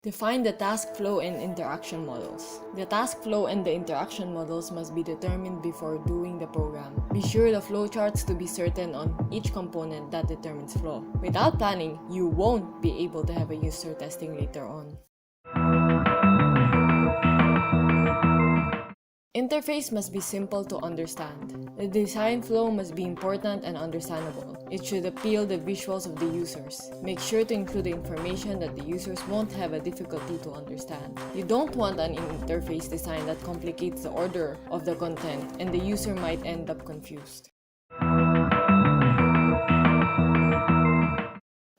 Define the task flow and interaction models. The task flow and the interaction models must be determined before doing the program. Be sure the flowcharts to be certain on each component that determines flow. Without planning, you won't be able to have a user testing later on. Interface must be simple to understand. The design flow must be important and understandable. It should appeal the visuals of the users. Make sure to include the information that the users won't have a difficulty to understand. You don't want an interface design that complicates the order of the content and the user might end up confused.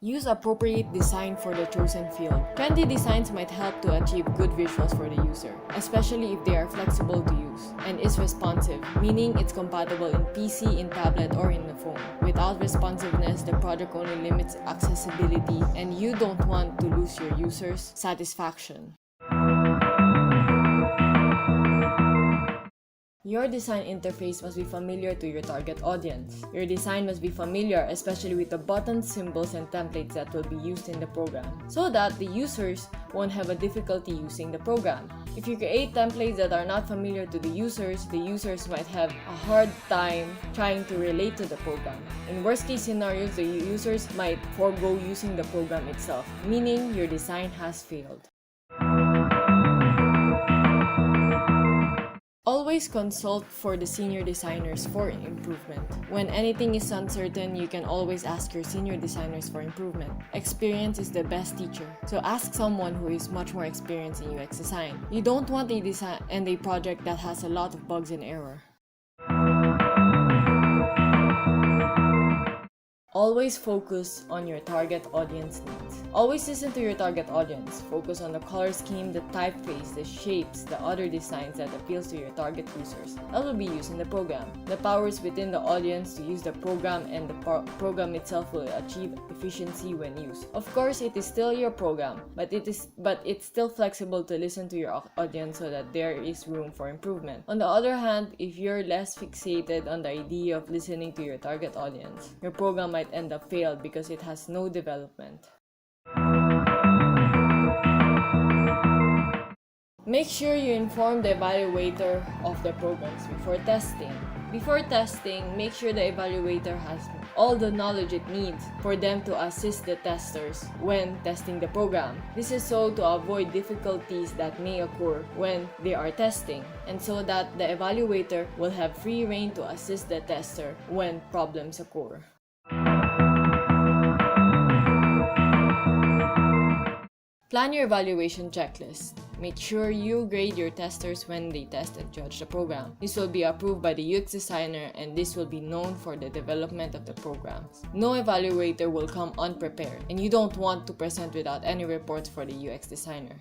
Use appropriate design for the chosen field. Trendy designs might help to achieve good visuals for the user, especially if they are flexible to use and is responsive, meaning it's compatible in PC, in tablet, or in the phone. Without responsiveness, the product only limits accessibility and you don't want to lose your users' satisfaction. Your design interface must be familiar to your target audience. Your design must be familiar, especially with the buttons, symbols, and templates that will be used in the program, so that the users won't have a difficulty using the program. If you create templates that are not familiar to the users might have a hard time trying to relate to the program. In worst case scenarios, the users might forego using the program itself, meaning your design has failed. Always consult for the senior designers for improvement. When anything is uncertain, you can always ask your senior designers for improvement. Experience is the best teacher, so ask someone who is much more experienced in UX design. You don't want a design and a project that has a lot of bugs and error. Always focus on your target audience needs. Always listen to your target audience. Focus on the color scheme, the typeface, the shapes, the other designs that appeals to your target users that will be used in the program. The powers within the audience to use the program and the program itself will achieve efficiency when used. Of course, it is still your program, but it's still flexible to listen to your audience so that there is room for improvement. On the other hand, if you're less fixated on the idea of listening to your target audience, your program might end up failed because it has no development. Make sure you inform the evaluator of the programs before testing. Before testing, make sure the evaluator has all the knowledge it needs for them to assist the testers when testing the program. This is so to avoid difficulties that may occur when they are testing, and so that the evaluator will have free rein to assist the tester when problems occur. Plan your evaluation checklist. Make sure you grade your testers when they test and judge the program. This will be approved by the UX designer and this will be known for the development of the programs. No evaluator will come unprepared and you don't want to present without any reports for the UX designer.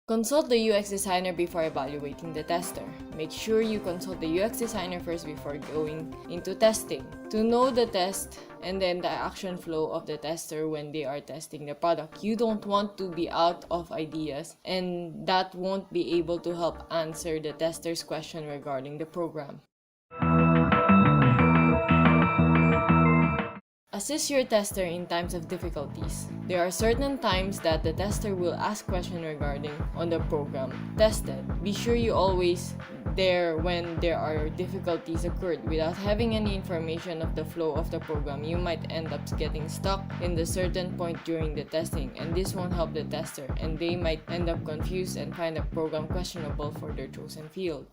Consult the UX designer before evaluating the tester. Make sure you consult the UX designer first before going into testing to know the test and then the action flow of the tester when they are testing the product. You don't want to be out of ideas and that won't be able to help answer the tester's question regarding the program. Assist your tester in times of difficulties. There are certain times that the tester will ask questions regarding on the program tested. Be sure you always there when there are difficulties occurred. Without having any information of the flow of the program, you might end up getting stuck in the certain point during the testing, and this won't help the tester, and they might end up confused and find the program questionable for their chosen field.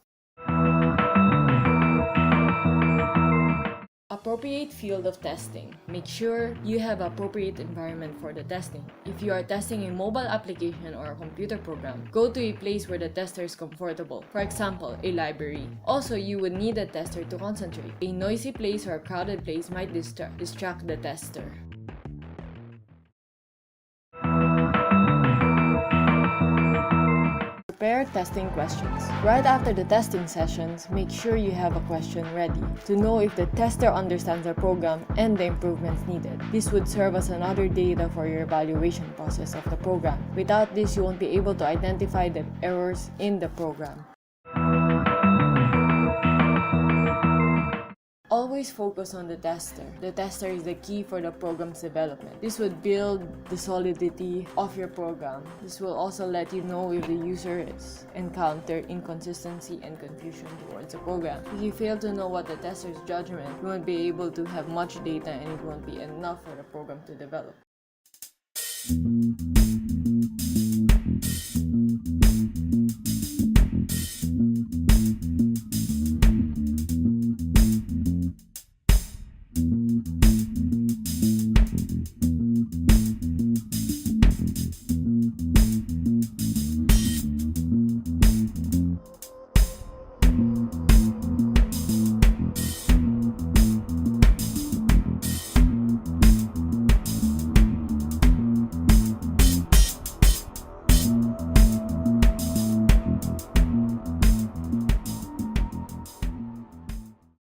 Appropriate field of testing. Make sure you have appropriate environment for the testing. If you are testing a mobile application or a computer program, go to a place where the tester is comfortable. For example, a library. Also, you would need a tester to concentrate. A noisy place or a crowded place might distract the tester. Prepare testing questions. Right after the testing sessions, make sure you have a question ready to know if the tester understands the program and the improvements needed. This would serve as another data for your evaluation process of the program. Without this, you won't be able to identify the errors in the program. Always focus on the tester. The tester is the key for the program's development. This would build the solidity of your program. This will also let you know if the user is encounter inconsistency and confusion towards the program. If you fail to know what the tester's judgment, you won't be able to have much data and it won't be enough for the program to develop.